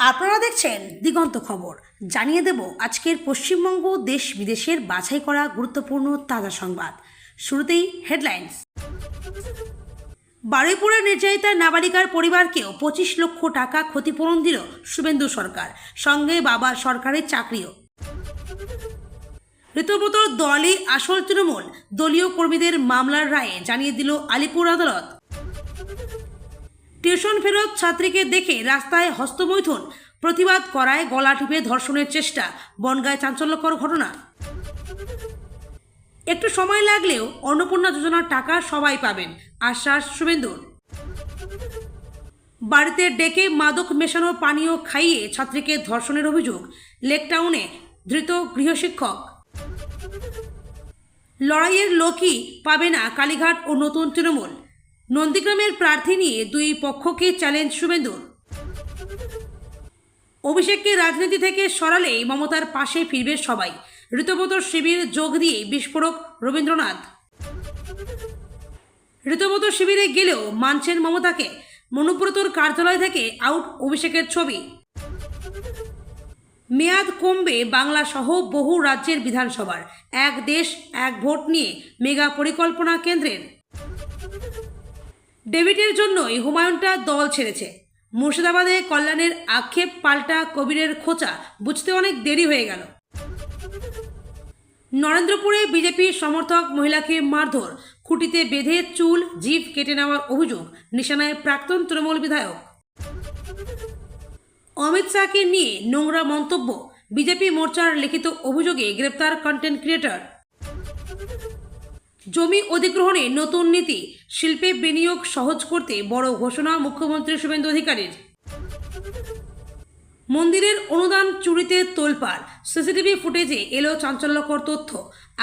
আপনারা দেখছেন দিগন্ত খবর। জানিয়ে দেব আজকের পশ্চিমবঙ্গ দেশ বিদেশের বাছাই করা গুরুত্বপূর্ণ তাজা সংবাদ। শুরুতেই হেডলাইন্স। বারুইপুরের নির্যাতিতা নাবালিকার পরিবারকেও 25 লক্ষ টাকা ক্ষতিপূরণ দিল শুভেন্দু সরকার, সঙ্গে বাবার সরকারের চাকরিও। ঋতব্রতর দলই আসল তৃণমূল, দলীয় কর্মীদের মামলার রায়ে জানিয়ে দিল আলিপুর আদালত। টিউশন ফেরত ছাত্রীকে দেখে রাস্তায় হস্তমৈথুন, প্রতিবাদ করায় গলা টিপে ধর্ষণের চেষ্টা, বনগাঁয় চাঞ্চল্যকর ঘটনা। একটু সময় লাগলেও অন্নপূর্ণা যোজনার টাকা সবাই পাবেন, আশ্বাস শুভেন্দুর। বাড়িতে ডেকে মাদক মেশানো পানীয় খাইয়ে ছাত্রীকে ধর্ষণের অভিযোগ, লেকটাউনে ধৃত গৃহশিক্ষক। লড়াইয়ের লোকই পাবে না কালীঘাট ও নতুন তৃণমূল, নন্দীগ্রামের প্রার্থী নিয়ে দুই পক্ষকে চ্যালেঞ্জ শুভেন্দুর। অভিষেককে রাজনীতি থেকে সরালেই মমতার পাশে ফিরবে সবাই, ঋতব্রত শিবির যোগ দিয়ে বিস্ফোরক রবীন্দ্রনাথ। ঋতব্রত শিবিরে গেলেও মানছেন মমতাকে, মনুব্রতর কার্যালয় থেকে আউট অভিষেকের ছবি। মেয়াদ কমবে বাংলা সহ বহু রাজ্যের বিধানসভার, এক দেশ এক ভোট নিয়ে মেগা পরিকল্পনা কেন্দ্রের। ডেভিডের জন্যই হুমায়ুনটা দল ছেড়েছে, মুর্শিদাবাদে কল্যাণের আক্ষেপ পাল্টা কবিরের খোঁচা, বুঝতে অনেক দেরি হয়ে গেল। নরেন্দ্রপুরে বিজেপি সমর্থক মহিলাকে মারধর, খুঁটিতে বেঁধে চুল জিভ কেটে নেওয়ার অভিযোগ, নিশানায় প্রাক্তন তৃণমূল বিধায়ক। অমিত শাহকে নিয়ে নোংরা মন্তব্য, বিজেপি মোর্চার লিখিত অভিযোগে গ্রেপ্তার কন্টেন্ট ক্রিয়েটর। জমি অধিগ্রহণে নতুন নীতি, শিল্পে বিনিয়োগ সহজ করতে বড় ঘোষণা মুখ্যমন্ত্রী শুভেন্দু অধিকারীর। মন্দিরের অনুদান চুরিতে তোলপাড়, সিসিটিভি ফুটেজে এলো চাঞ্চল্যকর তথ্য,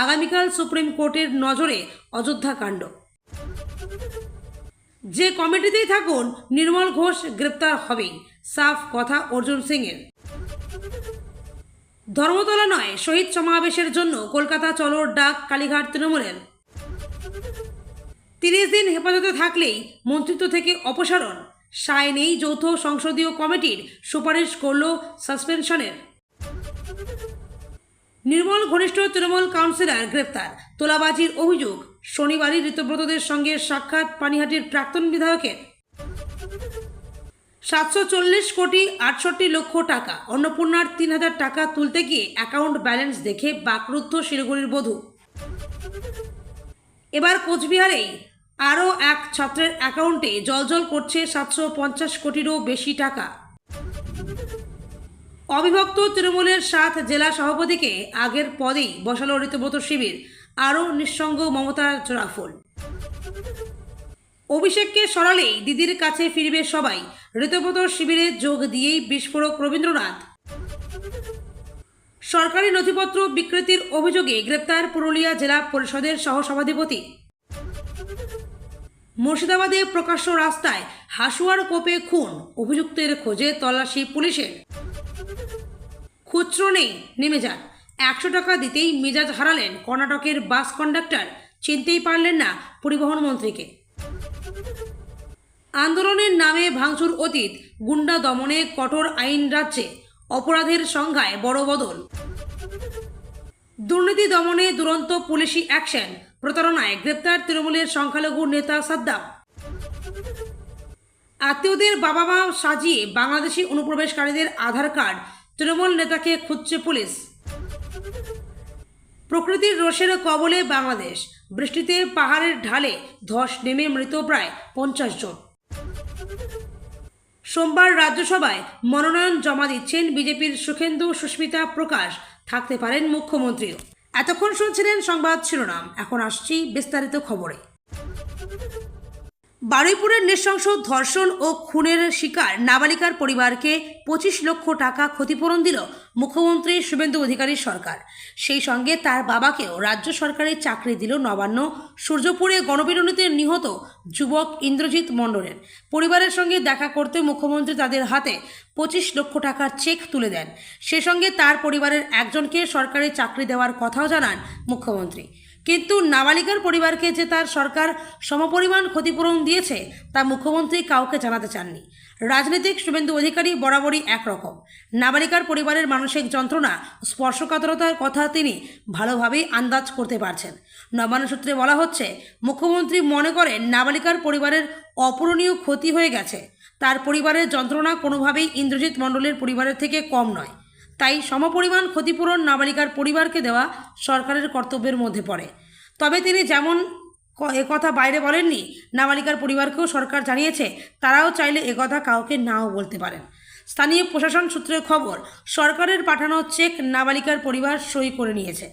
আগামীকাল সুপ্রিম কোর্টের নজরে অযোধ্যা কাণ্ড। যে কমিটিতেই থাকুন নির্মল ঘোষ গ্রেপ্তার হবেই, সাফ কথা অর্জুন সিংয়ের। ধর্মতলা নয়, শহীদ সমাবেশের জন্য কলকাতা চলোর ডাক কালীঘাট তৃণমূলের। 30 দিন হেফাজতে থাকলেই মন্ত্রিত্ব থেকে অপসারণ, সায় নেই যৌথ সংসদীয় কমিটির, সুপারিশ করল সাসপেনশনের। নির্মল ঘনিষ্ঠ তৃণমূল কাউন্সিলর গ্রেপ্তার, তোলাবাজির অভিযোগ, শনিবারই ঋতব্রতদের সঙ্গে সাক্ষাৎ পানিহাটির প্রাক্তন বিধায়কের। 740 কোটি 68 লক্ষ টাকা, অন্নপূর্ণার 3000 টাকা তুলতে গিয়ে অ্যাকাউন্ট ব্যালেন্স দেখে বাকরুদ্ধ শিলিগুড়ির বধূ। এবার কোচবিহারেই আরও এক ছাত্রের অ্যাকাউন্টে জলজল করছে 750 কোটিরও বেশি টাকা। অবিভক্ত তৃণমূলের 7 জেলা সভাপতিকে আগের পদেই বসালো ঋতব্রত শিবির, আরও নিঃসঙ্গ মমতার জোড়াফুল। অভিষেককে সরালেই দিদির কাছে ফিরবে সবাই, ঋতব্রত শিবিরে যোগ দিয়েই বিস্ফোরক রবীন্দ্রনাথ। সরকারি নথিপত্র বিকৃতির অভিযোগে গ্রেপ্তার পুরুলিয়া জেলা পরিষদের সহসভাধিপতি। মুর্শিদাবাদে প্রকাশ্য রাস্তায় হাসুয়ার কোপে খুন, অভিযুক্তের খোঁজে তল্লাশি পুলিশের। খুচরো নেই, নেমে যান, 100 টাকা দিতেই মেজাজ হারালেন কর্ণাটকের বাস কন্ডাক্টর, চিনতেই পারলেন না পরিবহন মন্ত্রীকে। আন্দোলনের নামে ভাঙচুর অতীত, গুন্ডা দমনে কঠোর আইন রাজ্যে, অপরাধের সংজ্ঞায় বড় বদল। দুর্নীতি দমনে দুরন্ত পুলিশি অ্যাকশন, প্রতারণায় গ্রেপ্তার তৃণমূলের সংখ্যালঘু নেতা সাদ্দাম। আত্মীয়দের বাবা মা সাজিয়ে বাংলাদেশি অনুপ্রবেশকারীদের আধার কার্ড, তৃণমূল নেতাকে খুঁজছে পুলিশ। প্রকৃতির রোষের কবলে বাংলাদেশ, বৃষ্টিতে পাহাড়ের ঢালে ধস নেমে মৃত প্রায় 50 জন। সোমবার রাজ্যসভায় মনোনয়ন জমা দিচ্ছেন বিজেপির সুখেন্দু সুস্মিতা প্রকাশ, থাকতে পারেন মুখ্যমন্ত্রীও। এতক্ষণ শুনছিলেন সংবাদ শিরোনাম, এখন আসছি বিস্তারিত খবরে। বারুইপুরের নৃশংস ধর্ষণ ও খুনের শিকার নাবালিকার পরিবারকে 25 লক্ষ টাকা ক্ষতিপূরণ দিল মুখ্যমন্ত্রী শুভেন্দু অধিকারীর সরকার। সেই সঙ্গে তার বাবাকেও রাজ্য সরকারের চাকরি দিল নবান্ন। সূর্যপুরে গণপিটুনিতে নিহত যুবক ইন্দ্রজিৎ মণ্ডলের পরিবারের সঙ্গে দেখা করতে মুখ্যমন্ত্রী তাদের হাতে 25 লক্ষ টাকার চেক তুলে দেন। সে সঙ্গে তার পরিবারের একজনকে সরকারি চাকরি দেওয়ার কথাও জানান মুখ্যমন্ত্রী। কিন্তু নাবালিকার পরিবারকে যে তার সরকার সমপরিমাণ ক্ষতিপূরণ দিয়েছে তা মুখ্যমন্ত্রী কাউকে জানাতে চাননি। রাজনীতিক শুভেন্দু অধিকারী বরাবরই একরকম। নাবালিকার পরিবারের মানসিক যন্ত্রণা, স্পর্শকাতরতার কথা তিনি ভালোভাবেই আন্দাজ করতে পারছেন। নবান্ন সূত্রে বলা হচ্ছে, মুখ্যমন্ত্রী মনে করেন নাবালিকার পরিবারের অপূরণীয় ক্ষতি হয়ে গেছে। তার পরিবারের যন্ত্রণা কোনোভাবেই ইন্দ্রজিৎ মণ্ডলের পরিবারের থেকে কম নয়। তাই সমপরিমাণ ক্ষতিপূরণ নাবালিকার পরিবারকে দেওয়া সরকারের কর্তব্যের মধ্যে পড়ে। তবে তিনি যেমন একথা বাইরে বলেননি, নাবালিকার পরিবারকেও সরকার জানিয়েছে তারাও চাইলে একথা কাউকে নাও বলতে পারেন। স্থানীয় প্রশাসন সূত্রে খবর, সরকারের পাঠানো চেক নাবালিকার পরিবার সই করে নিয়েছে।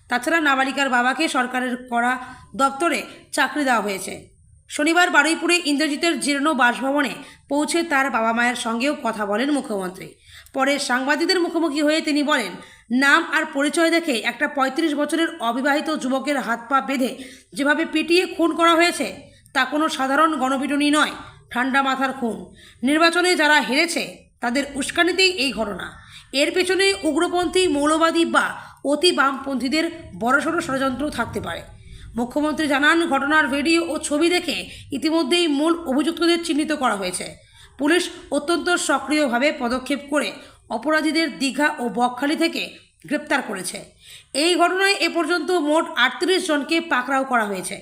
তাছাড়া নাবালিকার বাবাকে সরকারের করা দপ্তরে চাকরি দেওয়া হয়েছে। শনিবার বারুইপুরে ইন্দ্রজিতের জীর্ণ বাসভবনে পৌঁছে তার বাবা মায়ের সঙ্গেও কথা বলেন মুখ্যমন্ত্রী। পরে সাংবাদিকদের মুখোমুখি হয়ে তিনি বলেন, নাম আর পরিচয় দেখে একটা ৩৫ বছরের অবিবাহিত যুবকের হাত পা বেঁধে যেভাবে পিটিয়ে খুন করা হয়েছে তা কোনো সাধারণ গণপিটুনি নয়, ঠান্ডা মাথার খুন। নির্বাচনে যারা হেরেছে তাদের উস্কানিতেই এই ঘটনা। এর পেছনে উগ্রপন্থী, মৌলবাদী বা অতি বামপন্থীদের বড়সড় ষড়যন্ত্র থাকতে পারে। মুখ্যমন্ত্রী জানান, ঘটনার ভিডিও ও ছবি দেখে ইতিমধ্যেই মূল অভিযুক্তদের চিহ্নিত করা হয়েছে। পুলিশ অত্যন্ত সক্রিয়ভাবে পদক্ষেপ করে অপরাধীদের দীঘা ও বকখালি থেকে গ্রেপ্তার করেছে। এই ঘটনায় এ পর্যন্ত মোট ৩৮ জনকে পাকড়াও করা হয়েছে।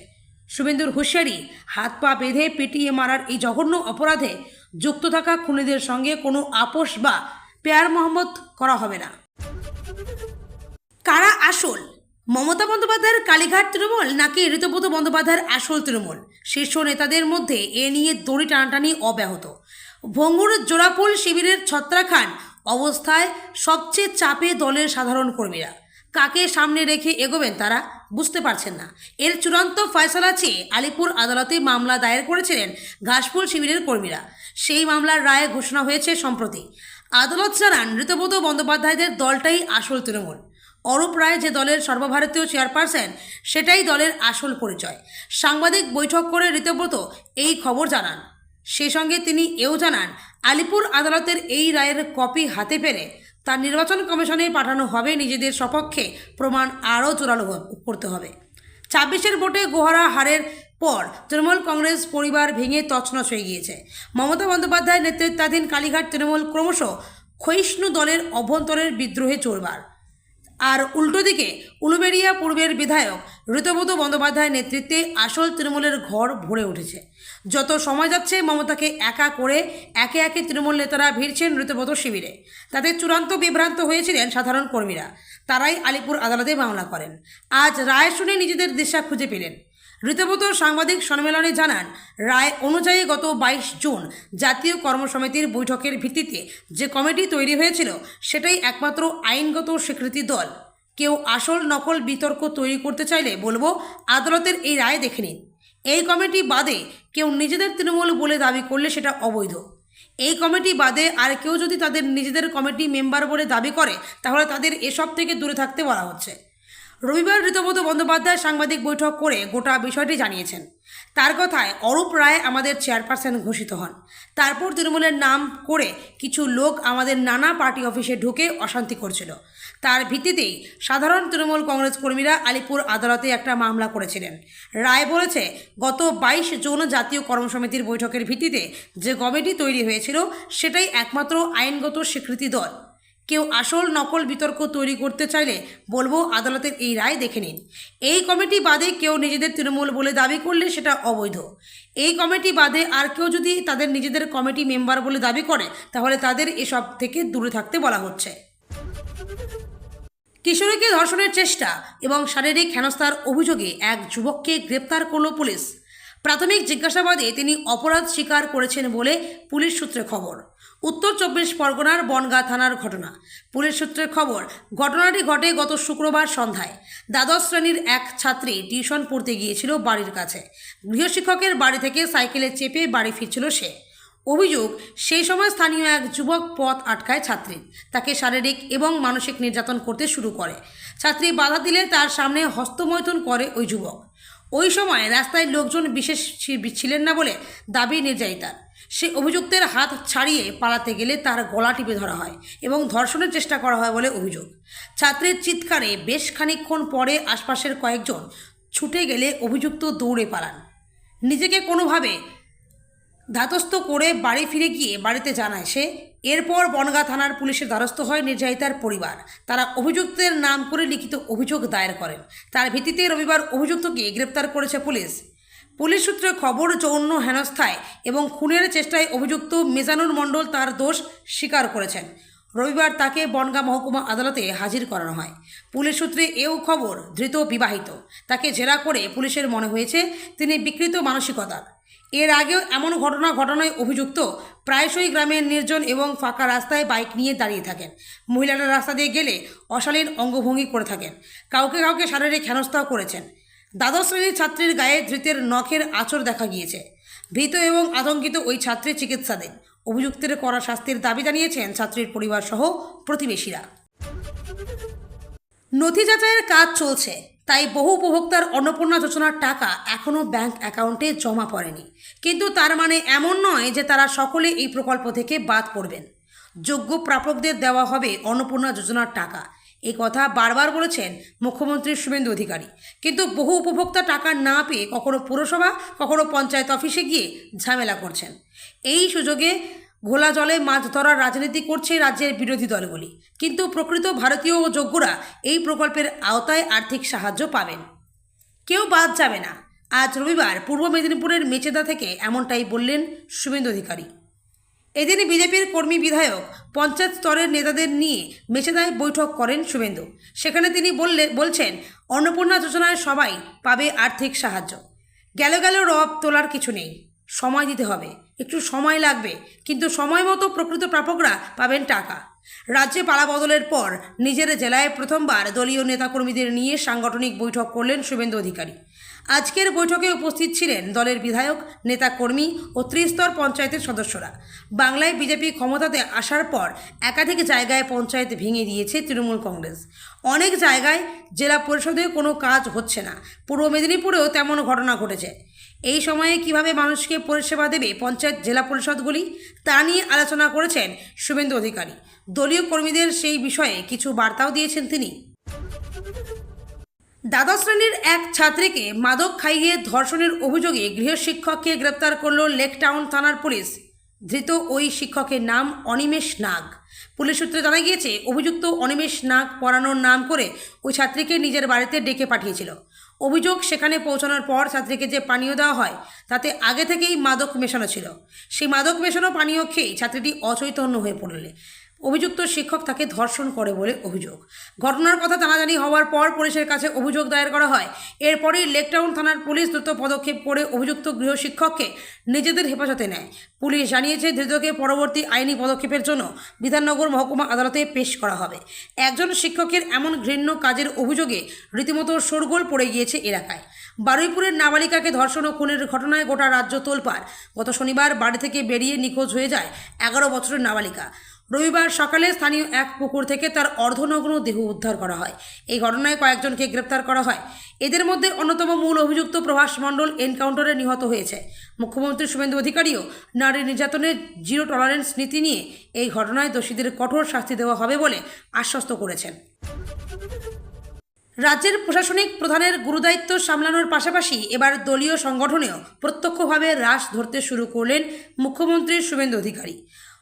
শুভেন্দুর হুঁশিয়ারি, হাত পা বেঁধে পিটিয়ে মারার এই জঘন্য অপরাধে যুক্ত থাকা খুনিদের সঙ্গে কোনো আপোষ বা পেয়ার মোহাম্মদ করা হবে না। কারা আসল? মমতা বন্দ্যোপাধ্যায়ের কালীঘাট তৃণমূল নাকি ঋতব্রত বন্দ্যোপাধ্যায়ের আসল তৃণমূল? শীর্ষ নেতাদের মধ্যে এ নিয়ে দড়ি টানাটানি অব্যাহত। ভঙ্গুর জোড়াপোল শিবিরের ছত্রাখান অবস্থায় সবচেয়ে চাপে দলের সাধারণ কর্মীরা। কাকে সামনে রেখে এগোবেন তারা বুঝতে পারছেন না। এর চূড়ান্ত ফয়সালা চেয়ে আলিপুর আদালতে মামলা দায়ের করেছিলেন ঘাসফুল শিবিরের কর্মীরা। সেই মামলার রায় ঘোষণা হয়েছে সম্প্রতি। আদালত জানান, ঋতব্রত বন্দ্যোপাধ্যায়দের দলটাই আসল তৃণমূল। অরূপ রায় যে দলের সর্বভারতীয় চেয়ারপারসন, সেটাই দলের আসল পরিচয়। সাংবাদিক বৈঠক করে ঋতব্রত এই খবর জানান। সেই সঙ্গে তিনি এও জানান, আলিপুর আদালতের এই রায়ের কপি হাতে পেলে তা নির্বাচন কমিশনে পাঠানো হবে। নিজেদের সপক্ষে প্রমাণ আরও জোরালো করতে হবে। ২৬-এর ভোটে গোহারা হারের পর তৃণমূল কংগ্রেস পরিবার ভেঙে তছনছ হয়ে গিয়েছে। মমতা বন্দ্যোপাধ্যায় নেতৃত্বাধীন কালীঘাট তৃণমূল ক্রমশ ক্ষয়িষ্ণু দলের অভ্যন্তরের বিদ্রোহে চড়বার। আর উল্টো দিকে উলুবেড়িয়া পূর্বের বিধায়ক ঋতব্রত বন্দ্যোপাধ্যায়ের নেতৃত্বে আসল তৃণমূলের ঘর ভরে উঠেছে। যত সময় যাচ্ছে মমতাকে একা করে একে একে তৃণমূল নেতারা ভিড়ছেন ঋতব্রত শিবিরে। তাদের চূড়ান্ত বিভ্রান্ত হয়েছিলেন সাধারণ কর্মীরা। তারাই আলিপুর আদালতে মামলা করেন। আজ রায় শুনে নিজেদের দিশা খুঁজে পেলেন। ঋতব্রত সাংবাদিক সম্মেলনে জানান, রায় অনুযায়ী গত ২২ জুন জাতীয় কর্মসমিতির বৈঠকের ভিত্তিতে যে কমিটি তৈরি হয়েছিল সেটাই একমাত্র আইনগত স্বীকৃতি দল। কেউ আসল নকল বিতর্ক তৈরি করতে চাইলে বলবো, আদালতের এই রায় দেখে নিন। এই কমিটি বাদে কেউ নিজেদের তৃণমূল বলে দাবি করলে সেটা অবৈধ। এই কমিটি বাদে আর কেউ যদি তাদের নিজেদের কমিটি মেম্বার বলে দাবি করে তাহলে তাদের এসব থেকে দূরে থাকতে বলা হচ্ছে। রবিবার ঋতব্রত বন্দ্যোপাধ্যায় সাংবাদিক বৈঠক করে গোটা বিষয়টি জানিয়েছেন। তার কথায়, অরূপ রায় আমাদের চেয়ারপারসন ঘোষিত হন। তারপর তৃণমূলের নাম করে কিছু লোক আমাদের নানা পার্টি অফিসে ঢুকে অশান্তি করছিল। তার ভিত্তিতেই সাধারণ তৃণমূল কংগ্রেস কর্মীরা আলিপুর আদালতে একটা মামলা করেছিলেন। রায় বলেছে, গত ২২ জুন জাতীয় কর্মসমিতির বৈঠকের ভিত্তিতে যে কমিটি তৈরি হয়েছিল সেটাই একমাত্র আইনগত স্বীকৃতি দল। কেউ আসল নকল বিতর্ক তৈরি করতে চাইলে বলবো, আদালতের এই রায় দেখে নিন। এই কমিটি বাদে কেউ নিজেদের তৃণমূল বলে দাবি করলে সেটা অবৈধ। এই কমিটি বাদে আর কেউ যদি তাদের নিজেদের কমিটি মেম্বার বলে দাবি করে তাহলে তাদের এসব থেকে দূরে থাকতে বলা হচ্ছে। কিশোরীকে ধর্ষণের চেষ্টা এবং শারীরিক হেনস্থার অভিযোগে এক যুবককে গ্রেপ্তার করল পুলিশ। প্রাথমিক জিজ্ঞাসাবাদে তিনি অপরাধ স্বীকার করেছেন বলে পুলিশ সূত্রে খবর। উত্তর ২৪ পরগনার বনগাঁ থানার ঘটনা। পুলিশ সূত্রে খবর, ঘটনাটি ঘটে গত শুক্রবার সন্ধ্যায়। দ্বাদশ শ্রেণীর এক ছাত্রী টিউশন পড়তে গিয়েছিল বাড়ির কাছে। গৃহশিক্ষকের বাড়ি থেকে সাইকেলে চেপে বাড়ি ফিরছিল সে। অভিযোগ, সেই সময় স্থানীয় এক যুবক পথ আটকায় ছাত্রীর। তাকে শারীরিক এবং মানসিক নির্যাতন করতে শুরু করে। ছাত্রী বাধা দিলে তার সামনে হস্তমৈথুন করে ওই যুবক। ওই সময় রাস্তায় লোকজন বিশেষ ছিলেন না বলে দাবি নির্যাতিতার। সে অভিযুক্তের হাত ছাড়িয়ে পালাতে গেলে তার গলা টিপে ধরা হয় এবং ধর্ষণের চেষ্টা করা হয় বলে অভিযোগ। ছাত্রীর চিৎকারে বেশ খানিকক্ষণ পরে আশপাশের কয়েকজন ছুটে গেলে অভিযুক্ত দৌড়ে পালান। নিজেকে কোনোভাবে ধাতস্থ করে বাড়ি ফিরে গিয়ে বাড়িতে জানায় সে। এরপর বনগাঁ থানার পুলিশের দ্বারস্থ হয় নির্যাতিতার পরিবার। তারা অভিযুক্তের নাম করে লিখিত অভিযোগ দায়ের করেন। তার ভিত্তিতে রবিবার অভিযুক্তকে গ্রেপ্তার করেছে পুলিশ। পুলিশ সূত্রে খবর, যৌন হেনস্থায় এবং খুনের চেষ্টায় অভিযুক্ত মিজানুর মণ্ডল তার দোষ স্বীকার করেছেন। রবিবার তাকে বনগাঁ মহকুমা আদালতে হাজির করানো হয়। পুলিশ সূত্রে এও খবর, ধৃত বিবাহিত। তাকে জেরা করে পুলিশের মনে হয়েছে তিনি বিকৃত মানসিকতার। এর আগেও এমন ঘটনায় অভিযুক্ত প্রায়শই গ্রামের নির্জন এবং ফাঁকা রাস্তায় বাইক নিয়ে দাঁড়িয়ে থাকেন। মহিলারা রাস্তা দিয়ে গেলে অশালীন অঙ্গভঙ্গি করে থাকেন। কাউকে কাউকে শারীরিক হেনস্থাও করেছেন। দ্বাদশ শ্রেণীর ছাত্রীর গায়ে ধৃতের নখের আঁচড় দেখা গিয়েছে। ভীত এবং আতঙ্কিত ওই ছাত্রী চিকিৎসাধীন। অভিযুক্তের কড়া শাস্তির দাবি জানিয়েছেন ছাত্রীর পরিবার সহ প্রতিবেশীরা। নথি যাচাইয়ের কাজ চলছে, তাই বহু উপভোক্তার অন্নপূর্ণা যোজনার টাকা এখনও ব্যাংক অ্যাকাউন্টে জমা পড়েনি। কিন্তু তার মানে এমন নয় যে তারা সকলে এই প্রকল্প থেকে বাদ পড়বেন। যোগ্য প্রাপকদের দেওয়া হবে অন্নপূর্ণা যোজনার টাকা। এই কথা বারবার বলেছেন মুখ্যমন্ত্রী শুভেন্দু অধিকারী। কিন্তু বহু উপভোক্তা টাকা না পেয়ে কখনো পুরসভা, কখনো পঞ্চায়েত অফিসে গিয়ে ঝামেলা করছেন। এই সুযোগে ঘোলা জলে মাছ ধরার রাজনীতি করছে রাজ্যের বিরোধী দলগুলি। কিন্তু প্রকৃত ভারতীয় ও যোগ্যরা এই প্রকল্পের আওতায় আর্থিক সাহায্য পাবেন। কেউ বাদ যাবে না। আজ রবিবার পূর্ব মেদিনীপুরের মেচেদা থেকে এমনটাই বললেন শুভেন্দু অধিকারী। এদিন বিজেপির কর্মী, বিধায়ক, পঞ্চায়েত স্তরের নেতাদের নিয়ে মেচেদায় বৈঠক করেন শুভেন্দু। সেখানে তিনি বলছেন অন্নপূর্ণা যোজনায় সবাই পাবে আর্থিক সাহায্য। গেল রব তোলার কিছু নেই, সময় দিতে হবে, একটু সময় লাগবে, কিন্তু সময় মতো প্রকৃত প্রাপকরা পাবেন টাকা। রাজ্যে পালা বদলের পর নিজের জেলায় প্রথমবার দলীয় নেতাকর্মীদের নিয়ে সাংগঠনিক বৈঠক করলেন শুভেন্দু অধিকারী। আজকের বৈঠকে উপস্থিত ছিলেন দলের বিধায়ক, নেতাকর্মী ও ত্রিস্তর পঞ্চায়েতের সদস্যরা। বাংলায় বিজেপি ক্ষমতাতে আসার পর একাধিক জায়গায় পঞ্চায়েত ভেঙে দিয়েছে তৃণমূল কংগ্রেস। অনেক জায়গায় জেলা পরিষদে কোনো কাজ হচ্ছে না। পূর্ব মেদিনীপুরেও তেমন ঘটনা ঘটেছে। এই সময়ে কিভাবে মানুষকে পরিষেবা দেবে পঞ্চায়েত, জেলা পরিষদগুলি, তা নিয়ে আলোচনা করেছেন শুভেন্দু অধিকারী। দলীয় কর্মীদের সেই বিষয়ে কিছু বার্তাও দিয়েছেন তিনি। দ্বাদশ শ্রেণীর এক ছাত্রীকে মাদক খাইয়ে ধর্ষণের অভিযোগে গৃহশিক্ষককে গ্রেপ্তার করল লেকটাউন থানার পুলিশ। ধৃত ওই শিক্ষকের নাম অনিমেষ নাগ। পুলিশ সূত্রে জানা গিয়েছে অভিযুক্ত অনিমেষ নাগ পড়ানোর নাম করে ওই ছাত্রীকে নিজের বাড়িতে ডেকে পাঠিয়েছিল। অভিযোগ, সেখানে পৌঁছানোর পর ছাত্রীকে যে পানীয় দেওয়া হয় তাতে আগে থেকেই মাদক মেশানো ছিল। সেই মাদক মেশানো পানীয় খেয়ে ছাত্রীটি অচৈতন্য হয়ে পড়লে অভিযুক্ত শিক্ষক তাকে ধর্ষণ করে বলে অভিযোগ। ঘটনার কথা জানাজানি হওয়ার পর পুলিশের কাছে অভিযোগ দায়ের করা হয়। এরপরই লেকটাউন থানার পুলিশ দ্রুত পদক্ষেপ করে অভিযুক্ত গৃহশিক্ষককে নিজেদের হেফাজতে নেয়। পুলিশ জানিয়েছে ধৃতকে পরবর্তী আইনি পদক্ষেপের জন্য বিধাননগর মহকুমা আদালতে পেশ করা হবে। একজন শিক্ষকের এমন ঘৃণ্য কাজের অভিযোগে রীতিমতো শোরগোল পড়ে গিয়েছে এলাকায়। বারুইপুরের নাবালিকাকে ধর্ষণ ও খুনের ঘটনায় গোটা রাজ্য তোলপাড়। গত শনিবার বাড়ি থেকে বেরিয়ে নিখোঁজ হয়ে যায় 11 বছরের নাবালিকা। রবিবার সকালে স্থানীয় এক পুকুর থেকে তার অর্ধনগ্ন দেহ উদ্ধার করা হয়। এই ঘটনায় কয়েকজনকে গ্রেপ্তার করা হয়। এদের মধ্যে অন্যতম মূল অভিযুক্ত প্রভাস মণ্ডল এনকাউন্টারে নিহত হয়েছে। মুখ্যমন্ত্রী শুভেন্দু অধিকারীও নারী নির্যাতনের জিরো টলারেন্স নীতি নিয়ে এই ঘটনায় দোষীদের কঠোর শাস্তি দেওয়া হবে বলে আশ্বস্ত করেছেন। রাজ্যের প্রশাসনিক প্রধানের গুরুদায়িত্ব সামলানোর পাশাপাশি এবার দলীয় সংগঠনেও প্রত্যক্ষভাবে রাশ ধরতে শুরু করলেন মুখ্যমন্ত্রী শুভেন্দু অধিকারী।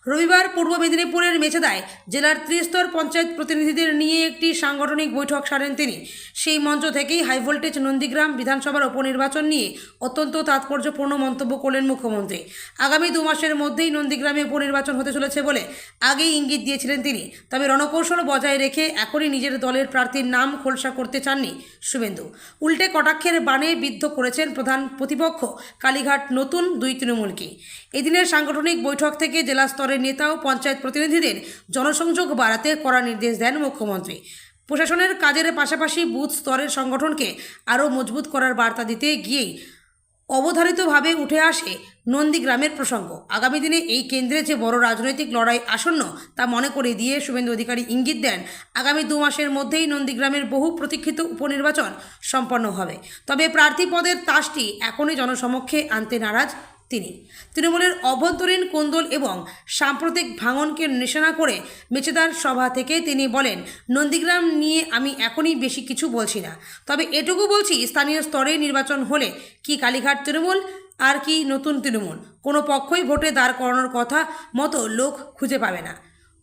রবিবার পূর্ব মেদিনীপুরের মেচেদায় জেলার ত্রিস্তর পঞ্চায়েত প্রতিনিধিদের নিয়ে একটি সাংগঠনিক বৈঠক সারেন তিনি। সেই মঞ্চ থেকেই হাইভোল্টেজ নন্দীগ্রাম বিধানসভার উপনির্বাচন নিয়ে অত্যন্ত তাৎপর্যপূর্ণ মন্তব্য করলেন মুখ্যমন্ত্রী। আগামী 2 মাসের মধ্যেই নন্দীগ্রামে উপনির্বাচন হতে চলেছে বলে আগেই ইঙ্গিত দিয়েছিলেন তিনি। তবে রণকৌশল বজায় রেখে এখনই নিজের দলের প্রার্থীর নাম খোলসা করতে চাননি শুভেন্দু। উল্টে কটাক্ষের বাণে বিদ্ধ করেছেন প্রধান প্রতিপক্ষ কালীঘাট নতুন 2 তৃণমূলকে। এদিনের সাংগঠনিক বৈঠক থেকে জেলা স্তরের নেতা ও পঞ্চায়েত প্রতিনিধিদের জনসংযোগ বাড়াতে কড়া নির্দেশ দেন মুখ্যমন্ত্রী। প্রশাসনের কাজের পাশাপাশি বুথ স্তরের সংগঠনকে আরও মজবুত করার বার্তা দিতে গিয়েই অবধারিতভাবে উঠে আসে নন্দীগ্রামের প্রসঙ্গ। আগামী দিনে এই কেন্দ্রে যে বড় রাজনৈতিক লড়াই আসন্ন তা মনে করে দিয়ে শুভেন্দু অধিকারী ইঙ্গিত দেন আগামী 2 মাসের মধ্যেই নন্দীগ্রামের বহু প্রতীক্ষিত উপনির্বাচন সম্পন্ন হবে। তবে প্রার্থী পদের তাসটি এখনই জনসমক্ষে আনতে নারাজ তিনি। তৃণমূলের অভ্যন্তরীণ কোন্দল এবং সাম্প্রতিক ভাঙনকে নিশানা করে মেচেদার সভা থেকে তিনি বলেন, নন্দীগ্রাম নিয়ে আমি এখনই বেশি কিছু বলছি না, তবে এটুকু বলছি স্থানীয় স্তরে নির্বাচন হলে কি কালীঘাট তৃণমূল আর কি নতুন তৃণমূল? কোনো পক্ষই ভোটে দাঁড় করানোর কথা মতো লোক খুঁজে পাবে না।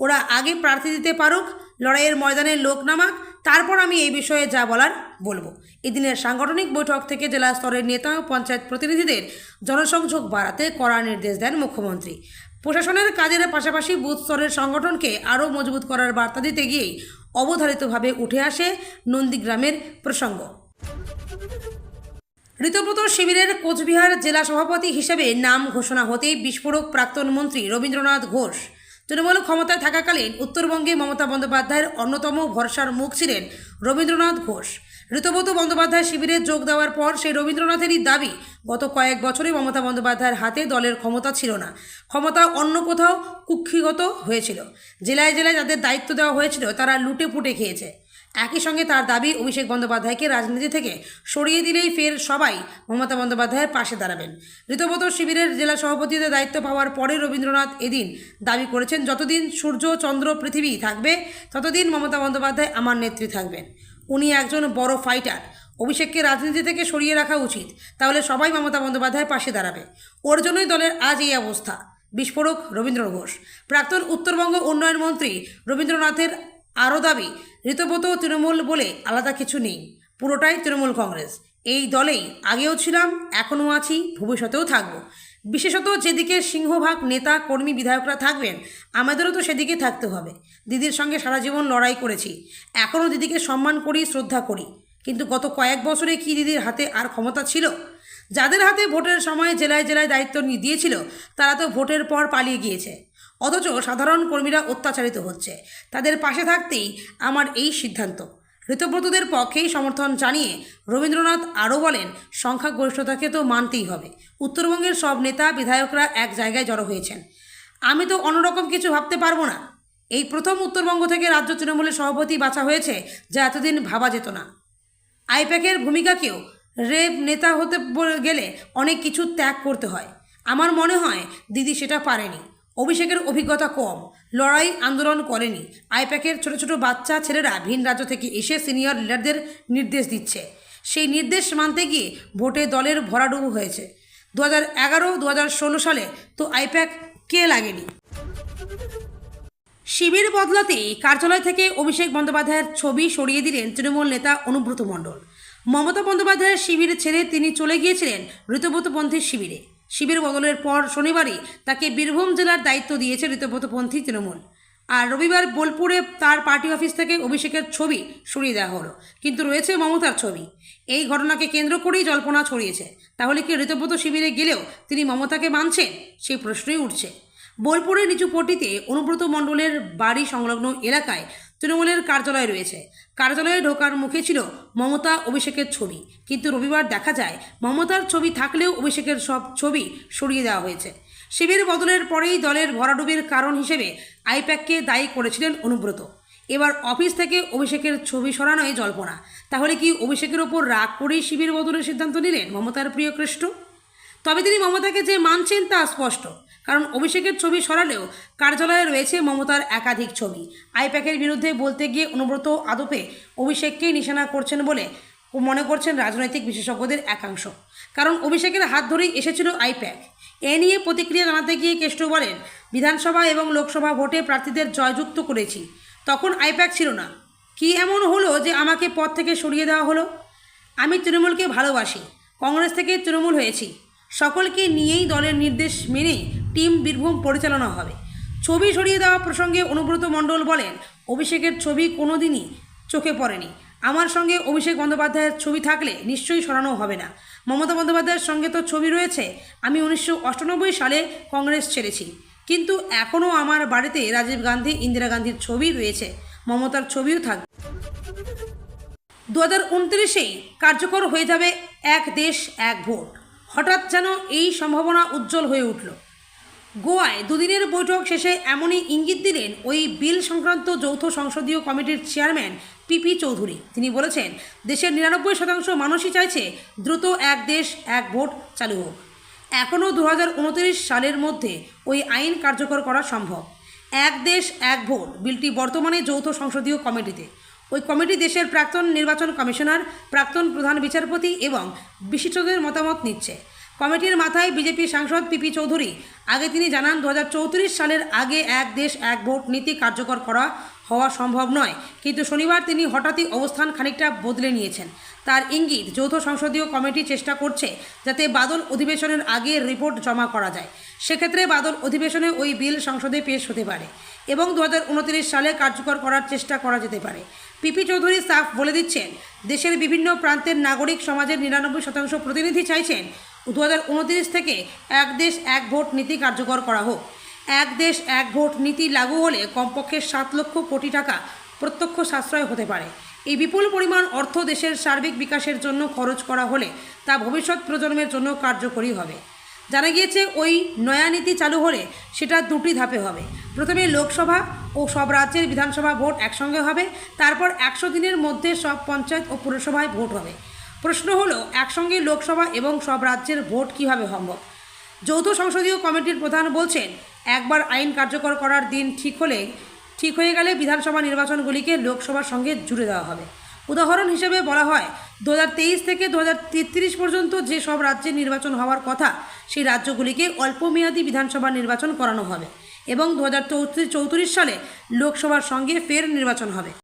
ওরা আগে প্রার্থী দিতে পারুক, লড়াইয়ের ময়দানে লোক নামাক, তারপর আমি এই বিষয়ে যা বলার বলবো। এদিনের সাংগঠনিক বৈঠক থেকে জেলা স্তরের নেতা ও পঞ্চায়েত প্রতিনিধিদের জনসংযোগ বাড়াতে কড়া নির্দেশ দেন মুখ্যমন্ত্রী। প্রশাসনের কাজের পাশাপাশি বুথ স্তরের সংগঠনকে আরও মজবুত করার বার্তা দিতে গিয়েই অবধারিতভাবে উঠে আসে নন্দীগ্রামের প্রসঙ্গ। ঋতব্রত শিবিরের কোচবিহার জেলা সভাপতি হিসেবে নাম ঘোষণা হতেই বিস্ফোরক প্রাক্তন মন্ত্রী রবীন্দ্রনাথ ঘোষ। তৃণমূল ক্ষমতায় থাকাকালীন উত্তরবঙ্গে মমতা বন্দ্যোপাধ্যায়ের অন্যতম ভরসার মুখ ছিলেন রবীন্দ্রনাথ ঘোষ। ঋতব্রত বন্দ্যোপাধ্যায় শিবিরে যোগ দেওয়ার পর সেই রবীন্দ্রনাথেরই দাবি, গত কয়েক বছরে মমতা বন্দ্যোপাধ্যায়ের হাতে দলের ক্ষমতা ছিল না, ক্ষমতা অন্য কোথাও কুক্ষিগত হয়েছিল। জেলায় জেলায় যাদের দায়িত্ব দেওয়া হয়েছিল তারা লুটে পুটে খেয়েছে। একই সঙ্গে তার দাবি, অভিষেক বন্দ্যোপাধ্যায়কে রাজনীতি থেকে সরিয়ে দিলেই ফের সবাই মমতা বন্দ্যোপাধ্যায়ের পাশে দাঁড়াবেন। ঋতব্রত শিবিরের জেলা সভাপতিদের দায়িত্ব পাওয়ার পরে রবীন্দ্রনাথ এদিন দাবি করেছেন, যতদিন সূর্য চন্দ্র পৃথিবী থাকবে ততদিন মমতা বন্দ্যোপাধ্যায় আমার নেত্রী থাকবেন। উনি একজন বড় ফাইটার। অভিষেককে রাজনীতি থেকে সরিয়ে রাখা উচিত, তাহলে সবাই মমতা বন্দ্যোপাধ্যায়ের পাশে দাঁড়াবে। ওর জন্যই দলের আজ এই অবস্থা। বিস্ফোরক রবীন্দ্র ঘোষ। প্রাক্তন উত্তরবঙ্গ উন্নয়ন মন্ত্রী রবীন্দ্রনাথের আরও দাবি, ঋতব্রত তৃণমূল বলে আলাদা কিছু নেই, পুরোটাই তৃণমূল কংগ্রেস। এই দলেই আগেও ছিলাম, এখনও আছি, ভবিষ্যতেও থাকব। বিশেষত যেদিকে সিংহভাগ নেতা কর্মী বিধায়করা থাকবেন, আমাদেরও তো সেদিকে থাকতে হবে। দিদির সঙ্গে সারা জীবন লড়াই করেছি, এখনও দিদিকে সম্মান করি, শ্রদ্ধা করি। কিন্তু গত কয়েক বছরে কি দিদির হাতে আর ক্ষমতা ছিল? যাদের হাতে ভোটের সময় জেলায় জেলায় দায়িত্ব দিয়েছিল তারা তো ভোটের পর পালিয়ে গিয়েছে, অথচ সাধারণ কর্মীরা অত্যাচারিত হচ্ছে। তাদের পাশে থাকতেই আমার এই সিদ্ধান্ত। ঋতব্রতদের পক্ষেই সমর্থন জানিয়ে রবীন্দ্রনাথ আরও বলেন, সংখ্যাগরিষ্ঠতাকে তো মানতেই হবে। উত্তরবঙ্গের সব নেতা বিধায়করা এক জায়গায় জড়ো হয়েছেন, আমি তো অন্যরকম কিছু ভাবতে পারবো না। এই প্রথম উত্তরবঙ্গ থেকে রাজ্য তৃণমূলের সভাপতি বাছা হয়েছে, যা এতদিন ভাবা যেত না। আইপ্যাকের ভূমিকাকেও রেপ নেতা হতে গেলে অনেক কিছু ত্যাগ করতে হয়। আমার মনে হয় দিদি সেটা পারেনি। অভিষেকের অভিজ্ঞতা কম, লড়াই আন্দোলন করেনি। আইপ্যাকের ছোট ছোট বাচ্চা ছেলেরা ভিন রাজ্য থেকে এসে সিনিয়র লিডারদের নির্দেশ দিচ্ছে। সেই নির্দেশ মানতে গিয়ে ভোটে দলের ভরাডুবু হয়েছে। 2011-2016 সালে তো আইপ্যাক কে লাগেনি। শিবির বদলাতেই কার্যালয় থেকে অভিষেক বন্দ্যোপাধ্যায়ের ছবি সরিয়ে দিলেন তৃণমূল নেতা অনুব্রত মণ্ডল। মমতা বন্দ্যোপাধ্যায়ের শিবির ছেড়ে তিনি চলে গিয়েছিলেন ঋতব্রতপন্থীর শিবিরে। শিবির বদলের পর শনিবারই তাকে বীরভূম জেলার দায়িত্ব দিয়েছে ঋতব্রতপন্থী তৃণমূল। আর রবিবার বোলপুরে তার পার্টি অফিস থেকে অভিষেকের ছবি সরিয়ে দেওয়া হলো, কিন্তু রয়েছে মমতার ছবি। এই ঘটনাকে কেন্দ্র করেই জল্পনা ছড়িয়েছে। তাহলে কি ঋতব্রত শিবিরে গেলেও তিনি মমতাকে মানছেন? সেই প্রশ্নই উঠছে। বোলপুরের নিচুপট্টিতে অনুব্রত মণ্ডলের বাড়ি সংলগ্ন এলাকায় তৃণমূলের কার্যালয় রয়েছে। কার্যালয়ে ঢোকার মুখে ছিল মমতা অভিষেকের ছবি, কিন্তু রবিবার দেখা যায় মমতার ছবি থাকলেও অভিষেকের সব ছবি সরিয়ে দেওয়া হয়েছে। শিবির বদলের পরেই দলের ভরাডুবির কারণ হিসেবে আইপ্যাককে দায়ী করেছিলেন অনুব্রত। এবার অফিস থেকে অভিষেকের ছবি সরানোই জল্পনা। তাহলে কি অভিষেকের ওপর রাগ করেই শিবির বদলের সিদ্ধান্ত নিলেন মমতার প্রিয় কৃষ্ণ? তবে তিনি মমতাকে যে মানছেন তা স্পষ্ট, কারণ অভিষেকের ছবি সরালেও কার্যালয়ে রয়েছে মমতার একাধিক ছবি। আইপ্যাকের বিরুদ্ধে বলতে গিয়ে অনুব্রত আদপে অভিষেককেই নিশানা করছেন বলে মনে করছেন রাজনৈতিক বিশেষজ্ঞদের একাংশ, কারণ অভিষেকের হাত ধরেই এসেছিল আইপ্যাক। এ নিয়ে প্রতিক্রিয়া জানাতে গিয়ে কেষ্ট বলেন, বিধানসভা এবং লোকসভা ভোটে প্রার্থীদের জয়যুক্ত করেছি, তখন আইপ্যাক ছিল না। কি এমন হলো যে আমাকে পদ থেকে সরিয়ে দেওয়া হলো? আমি তৃণমূলকে ভালোবাসি, কংগ্রেস থেকে তৃণমূল হয়েছি, সকলকে নিয়েই দলের নির্দেশ মেনে টিম বীরভূম পরিচালনা হবে। ছবি সরিয়ে দেওয়া প্রসঙ্গে অনুব্রত মণ্ডল বলেন, অভিষেকের ছবি কোনো দিনই চোখে পড়েনি। আমার সঙ্গে অভিষেক বন্দ্যোপাধ্যায়ের ছবি থাকলে নিশ্চয়ই সরানো হবে না। মমতা বন্দ্যোপাধ্যায়ের সঙ্গে তো ছবি রয়েছে। আমি 1998 সালে কংগ্রেস ছেড়েছি, কিন্তু এখনও আমার বাড়িতে রাজীব গান্ধী, ইন্দিরা গান্ধীর ছবি রয়েছে, মমতার ছবিও থাকবে। 2029-এই কার্যকর হয়ে যাবে এক দেশ এক ভোট। হঠাৎ যেন এই সম্ভাবনা উজ্জ্বল হয়ে উঠল। গোয়ায় দুদিনের বৈঠক শেষে এমনই ইঙ্গিত দিলেন ওই বিল সংক্রান্ত যৌথ সংসদীয় কমিটির চেয়ারম্যান পিপি চৌধুরী। তিনি বলেছেন, দেশের 99% মানুষই চাইছে দ্রুত এক দেশ এক ভোট চালু হোক। এখনও 2029 সালের মধ্যে ওই আইন কার্যকর করা সম্ভব। এক দেশ এক ভোট বিলটি বর্তমানে যৌথ সংসদীয় কমিটিতে। ওই কমিটি দেশের প্রাক্তন নির্বাচন কমিশনার, প্রাক্তন প্রধান বিচারপতি এবং বিশিষ্টদের মতামত নিচ্ছে। কমিটির মাথায় বিজেপি সাংসদ পিপি চৌধুরী। আগে তিনি জানান 2034 সালের আগে এক দেশ এক ভোট নীতি কার্যকর করা হওয়া সম্ভব নয়, কিন্তু শনিবার তিনি হঠাৎই অবস্থান খানিকটা বদলে নিয়েছেন। তার ইঙ্গিত, যৌথ সংসদীয় কমিটি চেষ্টা করছে যাতে বাদল অধিবেশনের আগে রিপোর্ট জমা করা যায়। সেক্ষেত্রে বাদল অধিবেশনে ওই বিল সংসদে পেশ হতে পারে এবং 2029 সালে কার্যকর করার চেষ্টা করা যেতে পারে। পিপি চৌধুরী সাফ বলে দিচ্ছেন, দেশের বিভিন্ন প্রান্তের নাগরিক সমাজের 99% প্রতিনিধি চাইছেন 2029 থেকে এক দেশ এক ভোট নীতি কার্যকর করা হোক। এক দেশ এক ভোট নীতি লাগু হলে কমপক্ষে 7 লক্ষ কোটি টাকা প্রত্যক্ষ সাশ্রয় হতে পারে। এই বিপুল পরিমাণ অর্থ দেশের সার্বিক বিকাশের জন্য খরচ করা হলে তা ভবিষ্যৎ প্রজন্মের জন্য কার্যকরী হবে। জানা গিয়েছে, ওই নয়া নীতি চালু হলে সেটা 2টি ধাপে হবে। প্রথমে লোকসভা ও সব রাজ্যের বিধানসভা ভোট একসঙ্গে হবে, তারপর 100 দিনের মধ্যে সব পঞ্চায়েত ও পুরসভায় ভোট হবে। প্রশ্ন হলো, একসঙ্গে লোকসভা এবং সব রাজ্যের ভোট কীভাবে সম্ভব? যৌথ সংসদীয় কমিটির প্রধান বলছেন, একবার আইন কার্যকর করার দিন ঠিক হয়ে গেলে বিধানসভা নির্বাচনগুলিকে লোকসভার সঙ্গে জুড়ে দেওয়া হবে। উদাহরণ হিসেবে বলা হয়, 2023 থেকে 2033 পর্যন্ত যে সব রাজ্যের নির্বাচন হওয়ার কথা, সেই রাজ্যগুলিকে অল্পমেয়াদী বিধানসভা নির্বাচন করানো হবে এবং 2034 সালে লোকসভার সঙ্গে ফের নির্বাচন হবে।